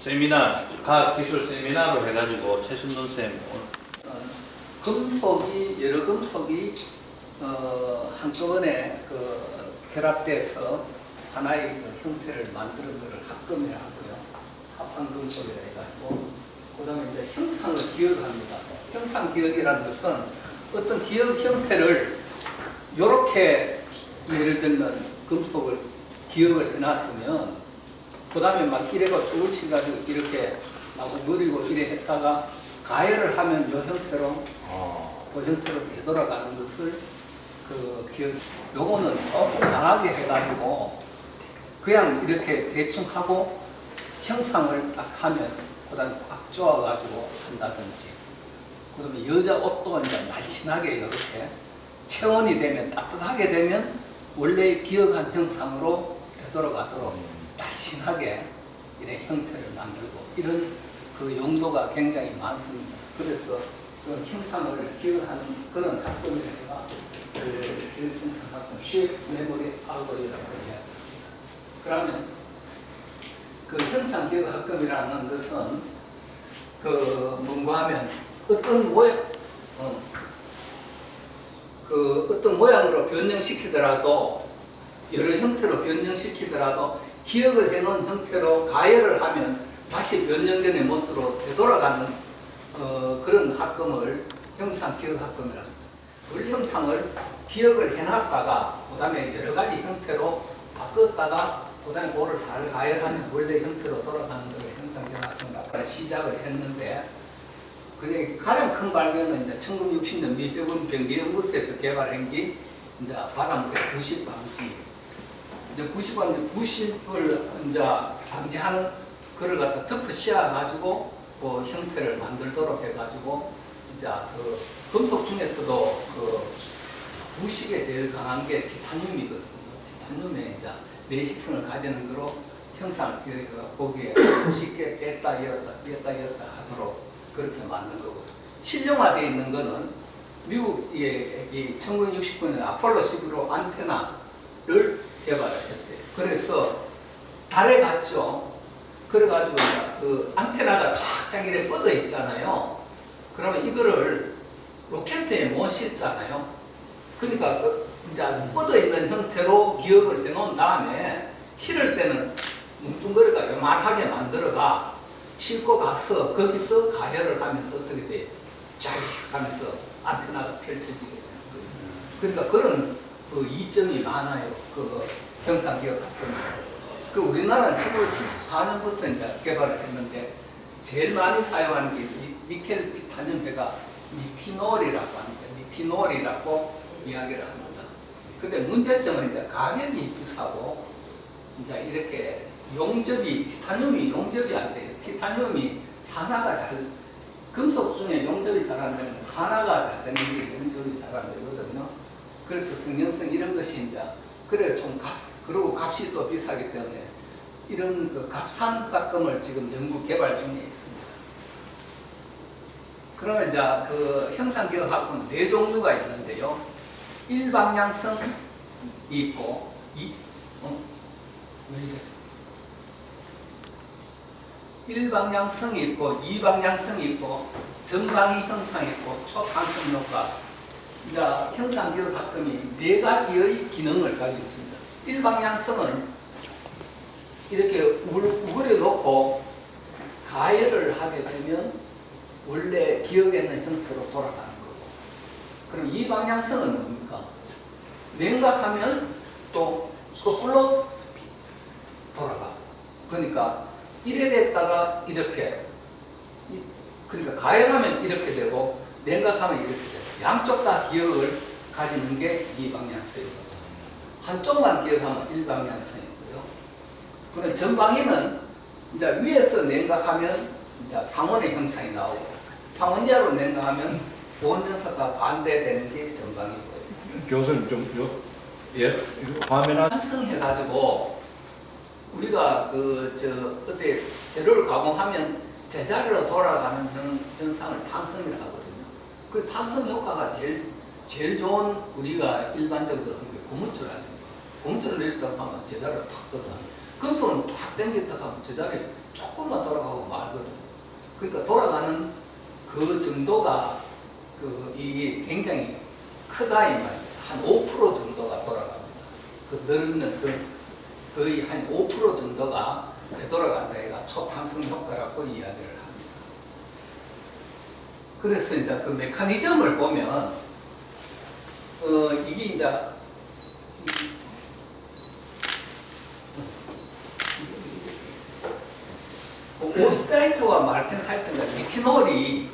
세미나, 과학기술 세미나로 해가지고 최순돈 쌤 금속이 여러 금속이 한꺼번에 결합돼서 하나의 형태를 만드는 것을 합금이라 하고요. 합한금속이라 해가지고 그다음에 이제 형상을 기억합니다. 형상 기억이라는 것은 어떤 기억 형태를 이렇게 예를 들면 금속을 기억을 해놨으면 그 다음에 막 이래가 조금씩 가지고 이렇게 하고 누리고 이래 했다가 가열을 하면 이 형태로 그 형태로 되돌아가는 것을 그 기억. 요거는 조금 강하게 해가지고 그냥 이렇게 대충 하고 형상을 딱 하면 그 다음에 꽉 조아가지고 한다든지 그 다음에 여자 옷도 이제 날씬하게 이렇게 체온이 되면 따뜻하게 되면 원래 기억한 형상으로 되돌아가도록 날씬하게 이런 형태를 만들고 이런 그 용도가 굉장히 많습니다. 그래서 그 형상을 기억하는 그런 학점이라 형상 학점, 쉐입 메모리 알고리즘이라고 해요. 그러면 그 형상 기억 학점이라는 것은 뭔가 하면 어떤 모양, 어떤 모양으로 변형시키더라도 여러 형태로 변형시키더라도 기억을 해놓은 형태로 가열을 하면 다시 변형전의 모습으로 되돌아가는 그런 학금을 형상 기억 학금이라고 합니다. 그 형상을 기억을 해놨다가 그 다음에 여러 가지 형태로 바꿨다가 그 다음에 그거를 잘 가열하면 원래 형태로 돌아가는 걸 형상 기억 학금이라고 시작을 했는데 그게 가장 큰 발견은 이제 1960년 미대군 병기연구소에서 개발한 게 이제 바닷물의 부식 방지. 이제 부식을 이제 방지하는 그걸 갖다 덮어 씌워가지고 그 형태를 만들도록 해가지고 이제 그 금속 중에서도 그 부식에 제일 강한 게 티타늄이거든요. 티타늄에 이제 내식성을 가지는 거로 형상을 보기에 쉽게 뺐다 열었다 하도록 그렇게 만든 거고 실용화되어 있는 거는 미국의 1969년에 아폴로 11호 안테나를 개발을 했어요. 그래서 달에 갔죠. 그래가지고 그 안테나가 쫙쫙 이렇게 뻗어 있잖아요. 그러면 이거를 로켓에 못 싣잖아요. 그러니까 이제 뻗어 있는 형태로 기억을 해놓은 다음에 실을 때는 뭉뚱그리가 요만하게 만들어가 싣고 가서 거기서 가열을 하면 어떻게 돼요? 쫙 하면서 안테나가 펼쳐지게 되는 거예요. 그러니까 그런 그 이점이 많아요. 그 형상기억 학점. 그 우리나라는 1974년부터 이제 개발을 했는데 제일 많이 사용하는 게 니켈 티타늄회가 니티놀이라고 합니다. 니티놀이라고 이야기를 합니다. 근데 문제점은 이제 가격이 비싸고 이제 이렇게 용접이 티타늄이 용접이 안 돼요. 티타늄이 산화가 금속 중에 용접이 잘 안 되는 산화가 잘 되는 게 용접이 잘 안 되거든요. 그래서 성형성 이런 것이 이제 그래 좀 그리고 값이 또 비싸기 때문에 이런 그 값싼 학금을 지금 연구 개발 중에 있습니다. 그러면 이제 그 형상기억 학금은 4종류가 있는데요. 일방향성이 있고 일방향성이 있고 이방향성이 있고 전방위 형상이 있고 초탄성 효과. 이제 형상기억 학금이 4가지의 기능을 가지고 있습니다. 일방향성은 이렇게 우그려 놓고 가열을 하게 되면 원래 기억에 있는 형태로 돌아가는 거고. 그럼 이방향성은 뭡니까? 냉각하면 또 거꾸로 돌아가. 그러니까 이래 됐다가 이렇게, 그러니까 가열하면 이렇게 되고 냉각하면 이렇게 되고 양쪽 다 기억을 가지는 게 이방향성이고 한쪽만 기억하면 일방향성이고요. 그럼 전방위는 이제 위에서 냉각하면 이제 상온의 형상이 나오고 상온 이하로 냉각하면 보온전선과 반대되는 게 전방위고요. 교수님 화면 탄성해가지고 우리가 어때 재료를 가공하면 제자리로 돌아가는 현상을 탄성이라고 하거든요. 그 탄성 효과가 제일 좋은 우리가 일반적으로 하는 게 고무줄 아닙니까? 고무줄을 내렸다 하면 제자리로 탁 돌아가는. 금속은 탁 당겼다 하면 제자리 조금만 돌아가고 그러니까 돌아가는 그 정도가 이게 굉장히 크다 이 말입니다. 한 5% 정도가 돌아갑니다. 그 넓는 거의 한 5% 정도가 되돌아간다. 얘가 초탄성 효과라고 이야기를 합니다. 그래서 이제 그 메커니즘을 보면 이게 이제 오스타이트와 말텐사이트가 미티놀이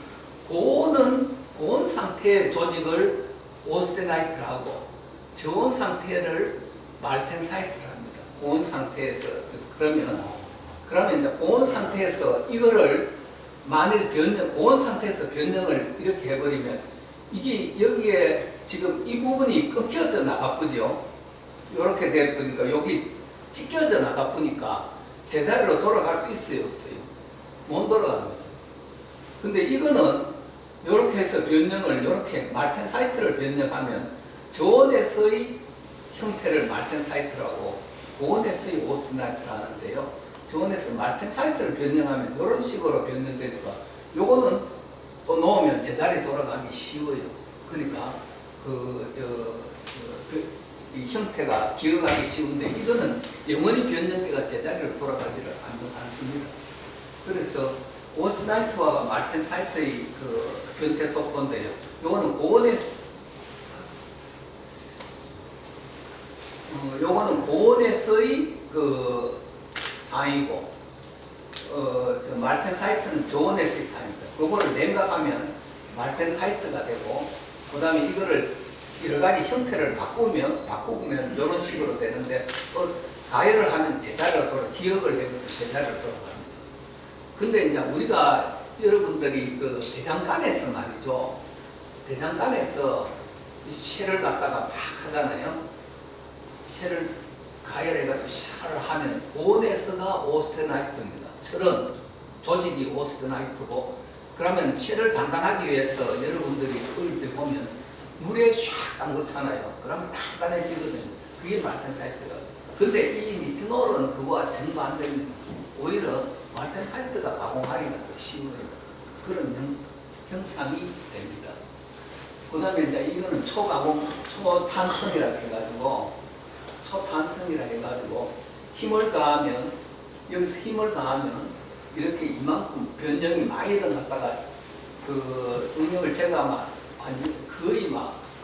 고온 상태의 조직을 오스테나이트라고 저온 상태를 말텐사이트를 합니다. 고온 상태에서 그러면 이제 고온 상태에서 이거를 만일 고온 상태에서 변형을 이렇게 해버리면 이게 여기에 지금 이 부분이 끊겨져 나가쁘죠. 이렇게 되니까 여기 찢겨져 나가쁘니까 제자리로 돌아갈 수 있어요, 없어요? 못 돌아갑니다. 근데 이거는 이렇게 해서 변형을 이렇게 말텐사이트를 변형하면 저온에서의 형태를 말텐사이트라고 고온에서의 오스나이트를 하는데요. 저온에서 말텐사이트를 변형하면 이런 식으로 변형되니까 요거는 또 놓으면 제자리 돌아가기 쉬워요. 그러니까 이 형태가 기억하기 쉬운데 이거는 영원히 변형돼가 제자리로 돌아가지를 않습니다. 그래서 오스나이트와 말텐사이트의 그 변태 속도인데요. 요거는 고온에서의 그 상이고, 말텐사이트는 저온에서의 상입니다. 그거를 냉각하면 말텐사이트가 되고, 그 다음에 이거를 여러 가지 형태를 바꾸면 이런 식으로 되는데, 또 가열을 하면 제자리로 기억을 내면서 제자리로 돌아갑니다. 근데 이제 우리가 여러분들이 그 대장간에서 말이죠. 대장간에서 쉐를 갖다가 막 하잖아요. 쉐를 가열해가지고 샤를 하면 고온에서가 오스테나이트입니다. 철은 조직이 오스테나이트고, 그러면 쉐를 단단하기 위해서 여러분들이 끓일 때 보면 물에 샥 담그잖아요. 그러면 단단해지거든요. 그게 말텐사이트가. 근데 이 니트놀은 그거와 정반대입니다. 오히려 말텐사이트가 가공하기가 더 쉬워요. 그런 형상이 됩니다. 그 다음에 이제 이거는 초탄성이라 해가지고 힘을 가하면, 여기서 힘을 가하면 이렇게 이만큼 변형이 많이 일어났다가 그 응력을 제가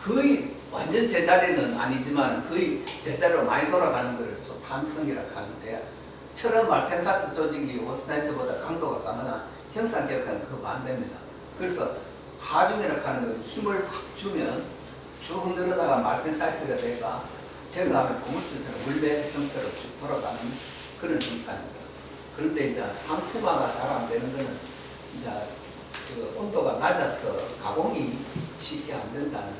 거의 완전 제자리는 아니지만 거의 제자리로 많이 돌아가는 것을 초탄성이라고 하는데, 철은 말텐사이트 조직이 오스나이트보다 강도가 강하나 형상 기억하는 그거 안 됩니다. 그래서 하중이라고 하는 건 힘을 확 주면 쭉 늘어다가 말텐사이트가 돼가 제거하면 고물줄처럼 물배 형태로 쭉 돌아가는 그런 형상입니다. 그런데 이제 상품화가 잘 안 되는 거는 이제 온도가 낮아서 가공이 쉽게 안 된다는,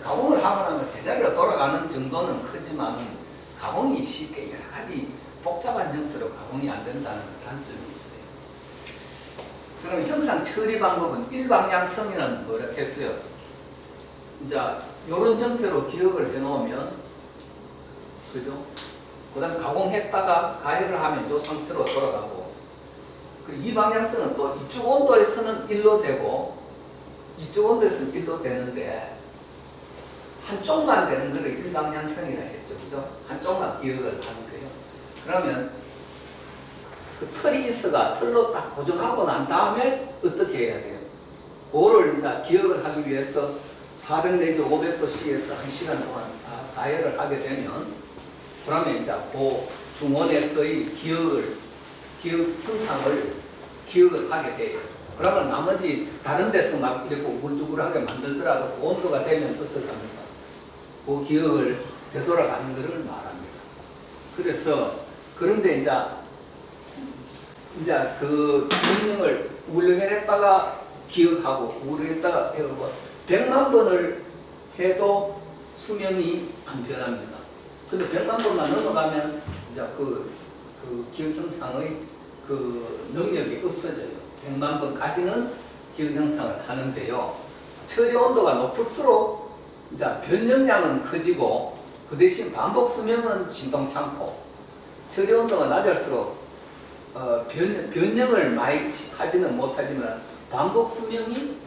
가공을 하고 나면 제자리로 돌아가는 정도는 크지만 가공이 쉽게 여러 가지 복잡한 형태로 가공이 안 된다는 단점이 있어요. 그럼 형상 처리 방법은 일방향성이라는 뭐라 했어요. 이제 이런 형태로 기억을 해놓으면, 그죠? 그 다음 가공했다가 가열을 하면 이 상태로 돌아가고, 그리고 이 방향성은 또 이쪽 온도에서는 1로 되고 이쪽 온도에서는 1로 되는데, 한쪽만 되는 거를 일방향성이라 했죠. 그죠? 한쪽만 기억을 하는 거예요. 그러면 그 틀로 딱 고정하고 난 다음에 어떻게 해야 돼요? 그거를 이제 기억을 하기 위해서 400 내지 500도씨에서 1시간 동안 가열을 하게 되면, 그러면 이제 그 중온에서의 기억 형상을 기억을 하게 돼요. 그러면 나머지 다른 데서 막 이렇게 우글우글하게 만들더라도 그 온도가 되면 어떻게 합니까? 그 기억을 되돌아가는 것을 말합니다. 그런데 이제 그 명령을 우려했다가 기억하고 우려했다가 기억하고 100만 번을 해도 수명이 안 변합니다. 근데 100만 번만 넘어가면 이제 그 기억 형상의 그 능력이 없어져요. 100만 번까지는 기억 형상을 하는데요. 처리 온도가 높을수록 이제 변형량은 커지고 그 대신 반복 수명은 신통찮고, 처리 온도가 낮을수록 변형을 많이 하지는 못하지만 반복 수명이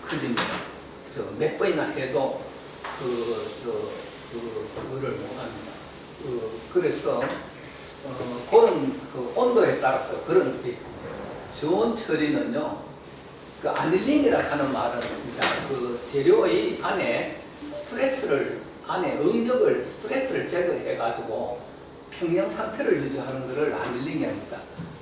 커집니다. 몇 번이나 해도 그거를 못합니다. 그래서 그런 그 온도에 따라서 그런 저온 처리는요, 그 아닐링이라 하는 말은 이제 그 재료의 안에 스트레스를 제거해가지고 평형 상태를 유지하는 것을 아닐링이 합니다.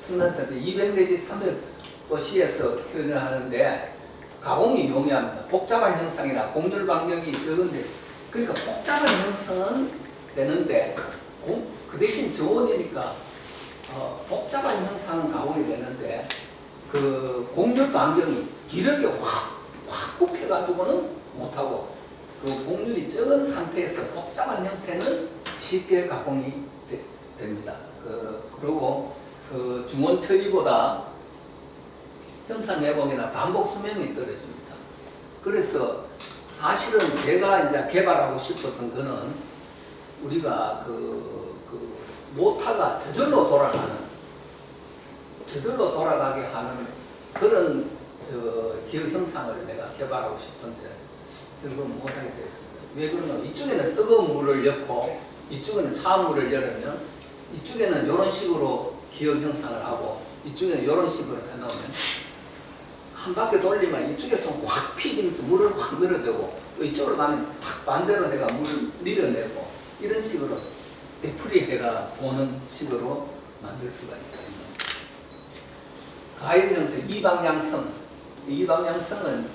순환상태 200 내지 300도씨에서 표현을 하는데 가공이 용이합니다. 복잡한 형상이나 곡률 반경이 적은데, 그러니까 복잡한 형상은 되는데 그 대신 저온이니까 복잡한 형상은 가공이 되는데 그 곡률 반경이 이렇게 확 굽혀가지고는 못하고, 그 곡률이 적은 상태에서 복잡한 형태는 쉽게 가공이 됩니다. 그리고 그 중온 처리보다 형상 회복이나 반복 수명이 떨어집니다. 그래서 사실은 제가 이제 개발하고 싶었던 거는 우리가 그 모터가 저절로 돌아가게 하는 그런 기억 형상을 내가 개발하고 싶은데 결국은 못하게 됐습니다. 왜 그러냐면 이쪽에는 뜨거운 물을 넣고 이쪽에는 차운 물을 열으면 이쪽에는 이런 식으로 기억 형상을 하고 이쪽에는 이런 식으로 해놓으면 한 바퀴 돌리면 이쪽에서 확 피지면서 물을 확 밀어대고 또 이쪽으로 가면 탁 반대로 내가 물을 밀어내고 이런 식으로 되풀이해가 도는 식으로 만들 수가 있다. 가열 형성, 이방향성은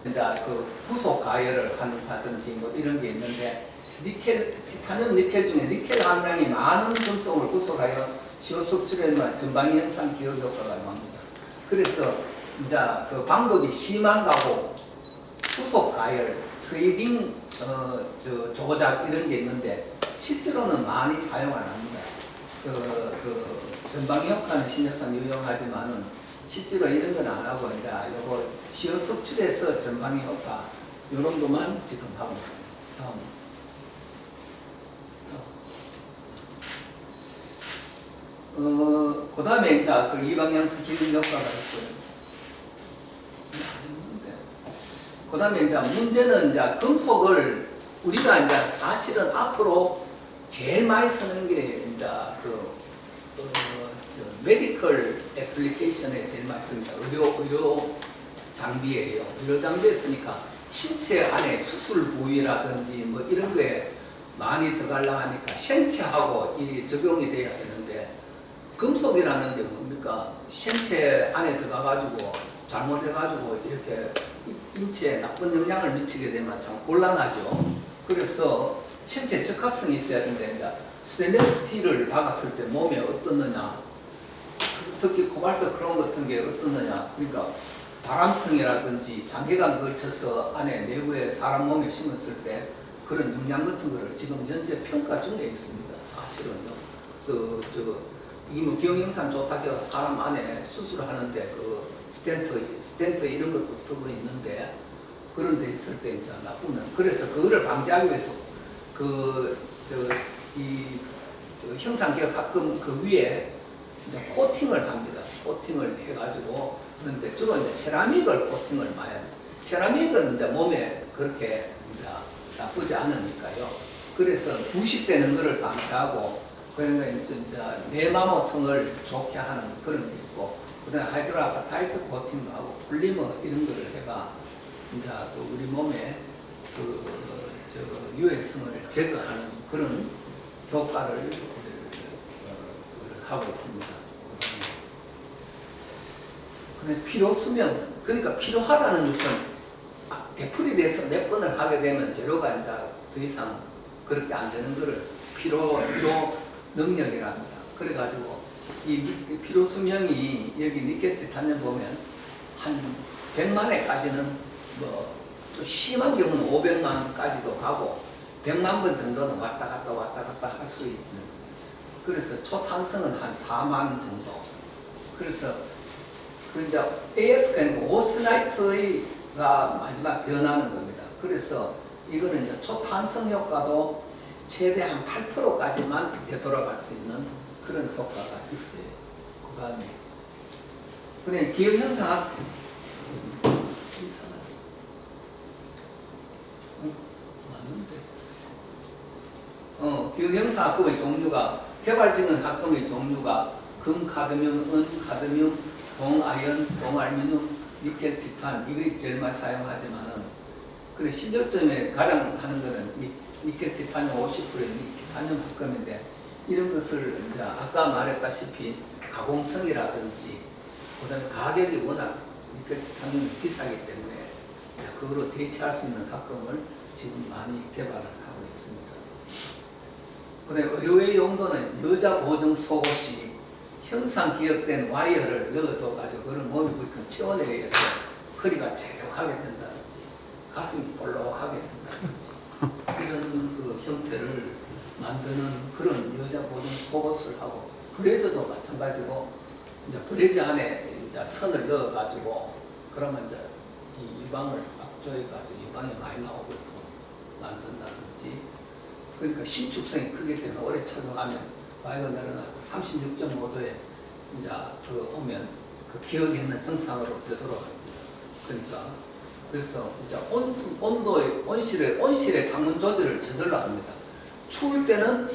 이제 그 부속 가열을 하든지 뭐 이런 게 있는데 티타늄 니켈 중에 니켈 함량이 많은 금속을 부속하여 시호 석출에만 전방위 형상 기억 효과가 나옵니다. 그래서 이제 그 방법이 심한 거고 부속 가열, 트레이딩 조작 이런 게 있는데 실제로는 많이 사용 안 합니다. 전방위 효과는 신약상 유용하지만은 실제로 이런 건 안 하고 이제 요거 시어 석출해서 전방위 효과 요 정도만 지금 하고 있습니다. 다음. 그 다음에 이제 그 이방향성 기능 효과가 있고요. 그 다음에 이제 문제는 이제 금속을 우리가 이제 사실은 앞으로 제일 많이 쓰는 게 이제 메디컬 애플리케이션에 제일 많이 씁니다. 의료 장비예요. 의료 장비에 쓰니까 신체 안에 수술 부위라든지 뭐 이런 거에 많이 들어가려고 하니까 신체하고 이 적용이 돼야 되는데 금속이라는 게 뭡니까? 신체 안에 들어가가지고 잘못해가지고 이렇게 인체에 나쁜 영향을 미치게 되면 참 곤란하죠. 그래서 신체 적합성이 있어야 되는데 이제 스테인리스 스틸을 박았을 때 몸에 어떻느냐, 특히 코발트 크롬 같은 게 어떻느냐, 그러니까 바람성이라든지 장기간 걸쳐서 안에 내부에 사람 몸에 심었을 때 그런 영향 같은 거를 지금 현재 평가 중에 있습니다. 사실은요. 이게 뭐 기억영상 좋다 해서 사람 안에 수술하는데 그 스텐트 이런 것도 쓰고 있는데 그런 데 있을 때 이제 나쁘면 그래서 그거를 방지하기 위해서 형상기가 가끔 그 위에 이제 코팅을 합니다. 코팅을 해가지고 그런데 주로 이제 세라믹을 코팅을 많이 합니다. 세라믹은 이제 몸에 그렇게 이제 나쁘지 않으니까요. 그래서 부식되는 것을 방지하고 그러니까 이제 내마모성을 좋게 하는 그런 게 있고 그다음에 하이드로아파타이트 코팅도 하고 폴리머 이런 거를 해가 이제 또 우리 몸에 유해성을 제거하는 그런 효과를 하고 있습니다. 근데 필요수면, 그러니까 필요하다는 것은 되풀이 돼서 몇 번을 하게 되면 재료가 이제 더 이상 그렇게 안 되는 거를 필요 능력이라 합니다. 그래가지고 이 필요수명이 여기 니켈 티타늄 보면 한 100만회까지는 뭐 좀 심한 경우는 500만까지도 가고 100만 번 정도는 왔다 갔다 할 수 있는. 그래서 초탄성은 한 4만 정도. 그래서 그 이제 AF가 아니고 오스나이트가 마지막 변하는 겁니다. 그래서 이거는 이제 초탄성 효과도 최대 한 8%까지만 되돌아갈 수 있는 그런 효과가 있어요. 그 다음에 그냥 기억 형상학 이상하네. 맞는데. 기억 형상학금의 종류가 개발적인 학금의 종류가 금, 카드뮴, 은, 카드뮴, 동, 아연, 동, 알루미늄, 니켈, 티탄 이게 제일 많이 사용하지만은 그래 신조점에 가장 하는 거는 니켈, 티탄륨 50%의 티탄륨 학금인데 이런 것을 이제 아까 말했다시피 가공성이라든지 그다음에 가격이 워낙 니켈, 티탄륨이 비싸기 때문에 그거로 대체할 수 있는 학금을 지금 많이 개발을 하고 있습니다. 그다음에 의료의 용도는 여자 보증 속옷이 형상 기억된 와이어를 넣어둬가지고 그런 몸이 부익한 체온에 의해서 허리가 제격하게 된다든지 가슴이 볼록하게 된다든지 이런 그 형태를 만드는 그런 여자 보증 속옷을 하고 브래저도 마찬가지고 이제 브래저 안에 이제 선을 넣어가지고 그러면 이제 이 유방을 압조해가지고 유방이 많이 나오고 만든다든지 그러니까 신축성이 크기 때문에 오래 착용하면 와이가 내려놔서 36.5도에 이제 그 오면 그 기억에 있는 형상으로 되돌아갑니다. 그러니까 그래서 이제 온도의 온실의 창문 조절을 저절로 합니다. 추울 때는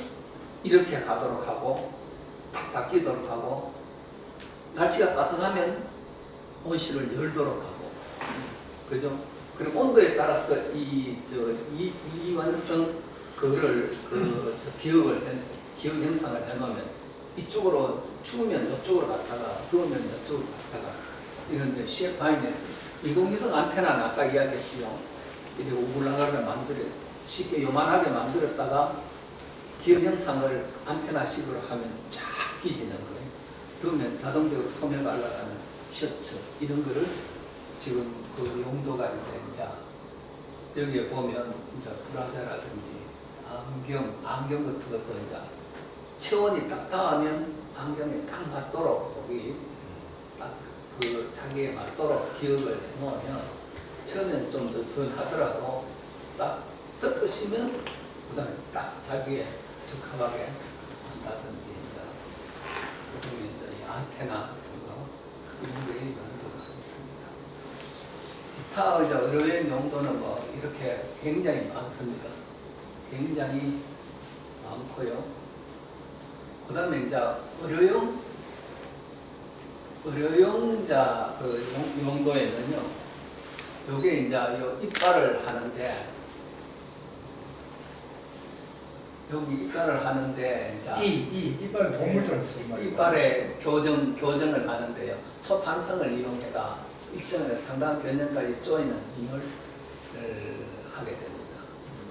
이렇게 가도록 하고 탁 닫히도록 하고 날씨가 따뜻하면 온실을 열도록 하고 그죠? 그리고 온도에 따라서 이완성 그거를 기억 형상을 해놓으면 이쪽으로 추우면 이쪽으로 갔다가 더우면 이쪽으로 갔다가 이런 이제 CFIN에서 인공위성 안테나는 아까 이야기했지요. 이렇게 우글라가를 쉽게 요만하게 만들었다가 기억 형상을 안테나식으로 하면 쫙 휘지는 거예요. 더우면 자동적으로 소매가 올라가는 셔츠 이런 거를 지금 그 용도가 이제 여기에 보면 이제 브라자라든지 안경 같은 것도 이제 체온이 딱 닿으면 안경에 딱 맞도록 거기 딱 그 자기에 맞도록 기억을 해놓으면 처음에는 좀 느슨하더라도 딱 뜯으시면 그다음에 딱 자기에 적합하게 한다든지 이제 이 안테나 같은 거 이런 게 용도가 있습니다. 기타 이제 의료용 용도는 뭐 이렇게 굉장히 많습니다. 굉장히 많고요. 그 다음에 이제 의료용자 그 용도에는요, 요게 이제 요 이빨을 하는데, 여기 이빨을 하는데, 이빨 동물처럼 쓰는 이빨의 교정을 하는데요. 초탄성을 이용해가 일정한 상당한 변형까지 조이는 힘을 하게 됩니다.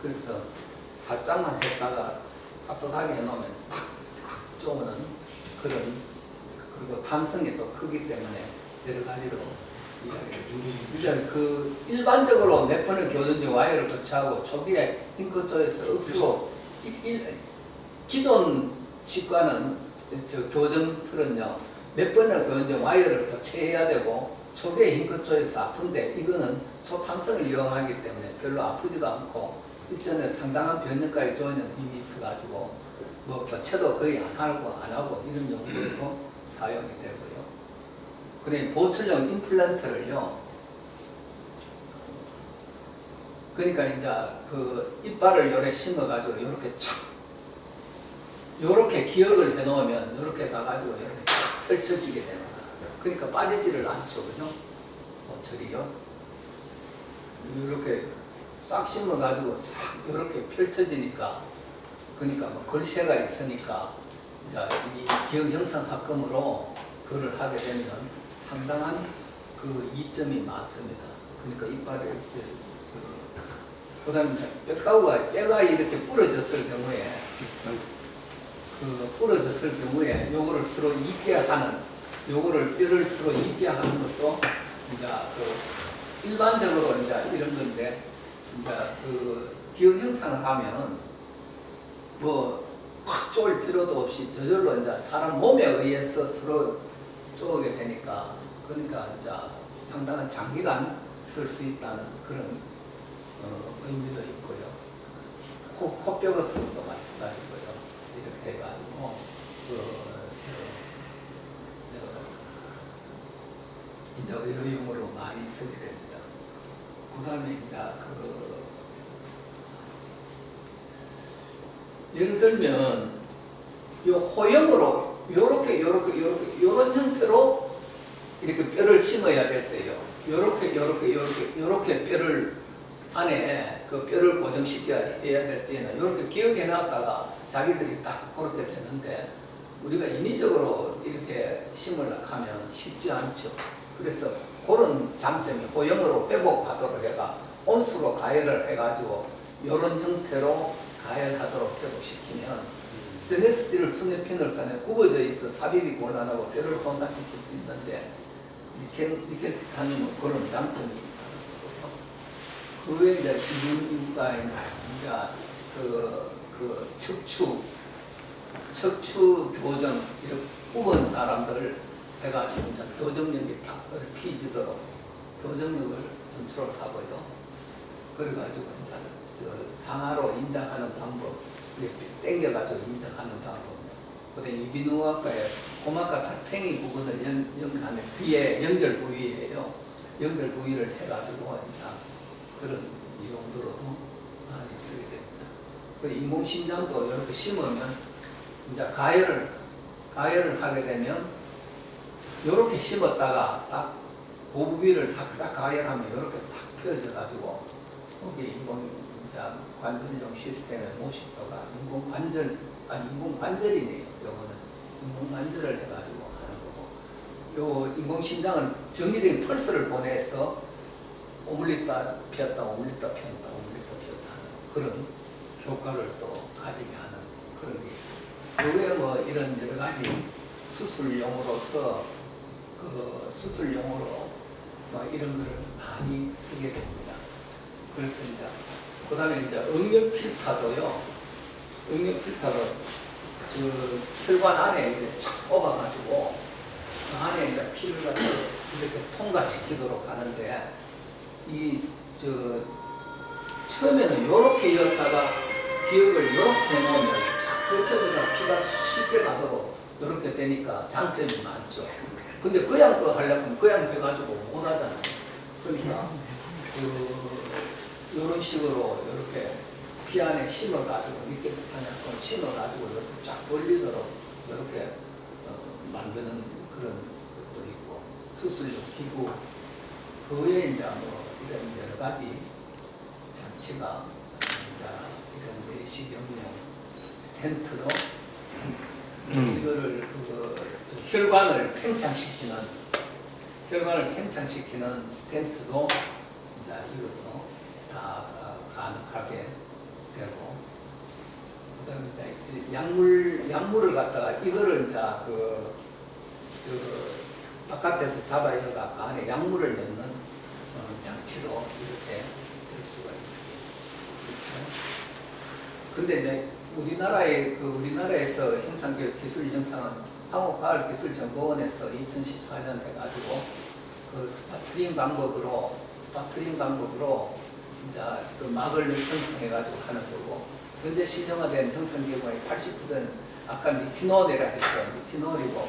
그래서 살짝만 했다가 따뜻하게 해놓으면 탁 쪼는 그런 그리고 탄성이 또 크기 때문에 여러 가지로 이야기를 그 일반적으로 몇 번의 교정제 와이어를 거치하고 초기에 잉크 쪽에서 억수로 기존 치과는 저 교정 틀은요 몇 번의 교정제 와이어를 교체해야 되고 초기에 잉크 쪽에서 아픈데 이거는 초탄성을 이용하기 때문에 별로 아프지도 않고 일전에 상당한 변형까지 조이는 힘이 있어가지고 뭐 교체도 거의 안 하고 이런 용도로 사용이 되고요. 그래 보철형 임플란트를요. 그러니까 이제 그 이빨을 요래 심어가지고 요렇게 착 요렇게 기억을 해놓으면 요렇게 가가지고 요렇게 착 펼쳐지게 되는 거야. 그러니까 빠지지를 않죠, 그죠? 보철이요. 요렇게 싹 심어가지고 싹 이렇게 펼쳐지니까 그러니까 뭐 걸쇠가 있으니까 이제 이 기억 형상 합금으로 그걸 하게 되면 상당한 그 이점이 많습니다. 그러니까 이빨에 그다음에 뼈가 이렇게 부러졌을 경우에 그 부러졌을 경우에 요거를 서로 있게 하는 요거를 뼈를 서로 있게 하는 것도 이제 그 일반적으로 이제 이런 건데. 이제 그 기억 형상을 하면 뭐 확 쪼을 필요도 없이 저절로 이제 사람 몸에 의해서 서로 쪼게 되니까 그러니까 이제 상당한 장기간 쓸 수 있다는 그런 의미도 있고요. 코뼈 같은 것도 마찬가지고요. 이렇게 해가지고 이제 의료용으로 많이 쓰게 됩니다. 그 다음에 이제 예를 들면 요 호형으로 요런 형태로 이렇게 뼈를 심어야 될 때요. 요렇게 뼈를 안에 그 뼈를 고정시켜야 될 때는 요렇게 기억해 놨다가 자기들이 딱 그렇게 되는데 우리가 인위적으로 이렇게 심으려고 하면 쉽지 않죠. 그래서 그런 장점이 호형으로 회복하도록 해가 온수로 가열을 해가지고 이런 형태로 가열하도록 회복시키면 스테인리스 스틸 스냅핀을 안에 굽어져 있어 삽입이 곤란하고 뼈를 손상시킬 수 있는데 니켈 티타늄은 그런 장점이 있다는 거고요. 그 외에 이제 기능과 이제 그 척추 교정 이렇게 굽은 사람들을 해가지고 이제 교정력이 딱 피지도록 교정력을 컨트롤하고요. 그래가지고 이제 상하로 인장하는 방법, 이렇게 당겨가지고 인장하는 방법. 그다음에 이비인후학과의 고막과 달팽이 부분을 연결하는 뒤에 연결 부위예요. 연결 부위를 해가지고 이제 그런 용도로도 많이 쓰게 됩니다. 그 인공심장도 이렇게 심으면 이제 가열을 하게 되면 이렇게 심었다가 딱 고부위를 싹 가열하면 이렇게 탁 펴져가지고 거기 인공 관절용 시스템의 모식도가 인공관절이네요. 요거는 인공관절을 해가지고 하는 거고, 요 인공심장은 정기적인 펄스를 보내서 오물렸다 폈다 오물렸다 폈다 오물렸다 폈다 하는 그런 효과를 또 가지게 하는 그런 게 있어요. 그 외에 뭐 이런 여러 가지 수술용으로서 수술용으로 뭐 이런 거를 많이 쓰게 됩니다. 그래서 이제 그 다음에 이제 응력 필터도요. 응력 필터로 혈관 안에 이렇게 쫙 뽑아가지고 그 안에 이제 피를 갖다 이렇게 통과시키도록 하는데 처음에는 이렇게 열다가 기억을 이렇게 해놓으면 쫙 펼쳐져서 피가 쉽게 가도록 이렇게 되니까 장점이 많죠. 근데 그냥 그거 하려면 그냥 해가지고 못 하잖아요. 그러니까 이런 식으로 이렇게 피 안에 심어가지고 니켈 티타늄을 심어가지고 이렇게 쫙 벌리도록 이렇게 만드는 그런 것도 있고 수술용 기구 그 외에 이제 뭐 이런 여러 가지 장치가 이제 이런 내시경용 스텐트도 이거를 혈관을 팽창시키는 스텐트도 이제 이것도 다 가능하게 되고, 그다음에 이제 약물을 갖다가 이거를 이제 바깥에서 잡아여가 안에 약물을 넣는 장치도 이렇게 될 수가 있어요. 그런데 이제 우리나라에서 형상교육 기술 형상은 한국과학기술정보원에서 2014년 해가지고 그 스파트링 방법으로 이제 그 막을 형성해가지고 하는 거고, 현재 실용화된 형성 경우에 80%는 아까 니티놀이라 했죠. 니티놀이고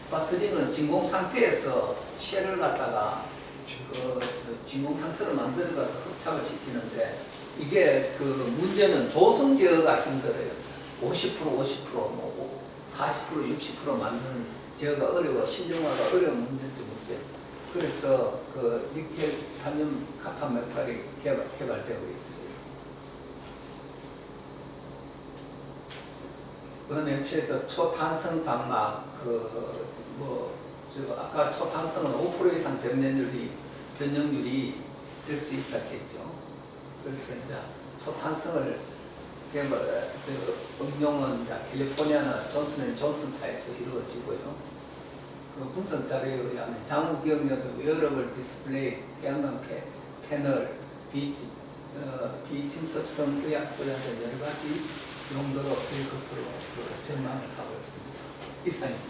스파트링은 진공 상태에서 쉘을 갖다가 진공 상태로 만들어서 흡착을 시키는데 이게 그 문제는 조성 제어가 힘들어요. 50%, 뭐 40%, 60% 만드는 제어가 어려워, 실용화가 어려운 문제점이 있어요. 그래서 그 니켈 티타늄 카판 맥발이 개발되고 있어요. 그다음에 애초에 또 초탄성 방막 아까 초탄성은 5% 이상 변형률이 될 수 있다 했죠. 그래서 이제 초탄성을 응용은 이제 캘리포니아나 존슨앤존슨사에서 이루어지고요. 그 분석 자료에 의하면 향후 기억력의 웨어러블 디스플레이, 태양광 패널, 비침섭성 의약소에 대한 여러 가지 용도로 쓰일 것으로 전망을 하고 있습니다. 이상입니다.